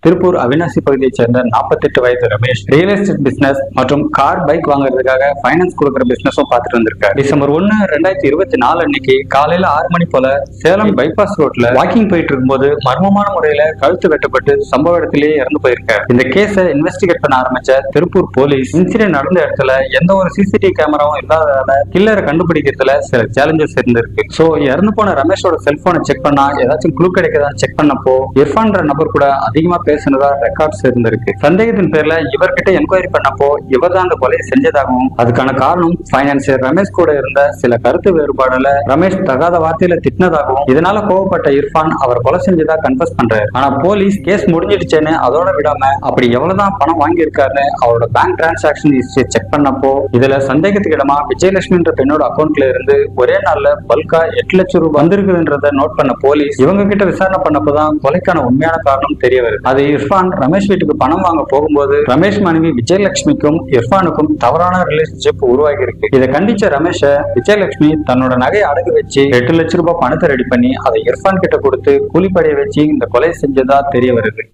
திருப்பூர் அவினாசி பகுதியைச் சேர்ந்த 48 வயது ரமேஷ் ரியல் எஸ்டேட் பிசினஸ் மற்றும் கார் பைக் வாங்குறதுக்காக பைனான்ஸ் கொடுக்குற பிசினஸும் பார்த்துட்டு வந்திருக்காரு. டிசம்பர் 1, 2024 அன்னைக்கு காலையில 6 மணி போல சேலம் பைபாஸ் ரோட்ல வாக்கிங் போயிட்டு இருக்கும்போது மர்மமான முறையில கழுத்து வெட்டப்பட்டு சம்பவ இடத்திலேயே இறந்து போயிருக்காரு. இந்த கேஸை இன்வெஸ்டிகேட் பண்ண ஆரம்பிச்ச திருப்பூர் போலீஸ் இன்சிடென்ட் நடந்த இடத்துல எந்த ஒரு சிசிடிவி கேமராவும் இல்லாததால கில்லரை கண்டுபிடிக்கிறதுல சில சேலஞ்சஸ் இருந்திருக்கு. சோ இறந்து போன ரமேஷோட செல்போனை செக் பண்ணா ஏதாச்சும் க்ளூ கிடைக்கதான் செக் பண்ணப்போ இர்ஃபான்ற நபர் கூட அதிகமா பேசினதா ரெக்கார்ட்ஸ் இருந்திருக்கு. சந்தேகத்தின் பேர்ல இவர்கிட்ட என்கொயரி பண்ணப்போ இவர் தான் அந்த கொலையை செஞ்சதாகவும் அதுக்கான காரணம் பைனான்சியர் ரமேஷ் கூட இருந்த சில கருத்து வேறுபாடுல ரமேஷ் தகாத வார்த்தையில திட்டினதாகவும் இதனால கோவப்பட்ட இர்ஃபான் அவர் கொலை செஞ்சதா கன்ஃபஸ் பண்றாரு. ஆனா போலீஸ் கேஸ் முடிஞ்சிடுச்சேன்னு அதோட விடாம அப்படி எவ்வளவுதான் பணம் வாங்கியிருக்காருன்னு அவரோட பேங்க் டிரான்சாக்சன் ஹிஸ்டரி செக் பண்ணப்போ இதுல சந்தேகத்துக்கு இடமா விஜயலட்சுமின்ற பெண்ணோட அக்கௌண்ட்ல இருந்து ஒரே நாள்ல பல்கா 8 லட்சம் ரூபாய் வந்திருக்குன்றத நோட் பண்ண போலீஸ் இவங்க கிட்ட விசாரணை பண்ணப்போதான் கொலைக்கான உண்மையான காரணம் தெரிய வருது. அது இர்ஃபான் ரமேஷ் வீட்டுக்கு பணம் வாங்க போகும்போது ரமேஷ் மனைவி விஜயலட்சுமிக்கும் இர்ஃபானுக்கும் தவறான ரிலேஷன்ஷிப் உருவாகி இருக்கு. இதை கண்டிச்ச ரமேஷ விஜயலட்சுமி தன்னோட நகையை அடகு வச்சு 8 லட்சம் ரூபாய் பணத்தை ரெடி பண்ணி அதை இர்ஃபான் கிட்ட கொடுத்து கூலிப்படைய வச்சு இந்த கொலை செஞ்சதா தெரிய வருது.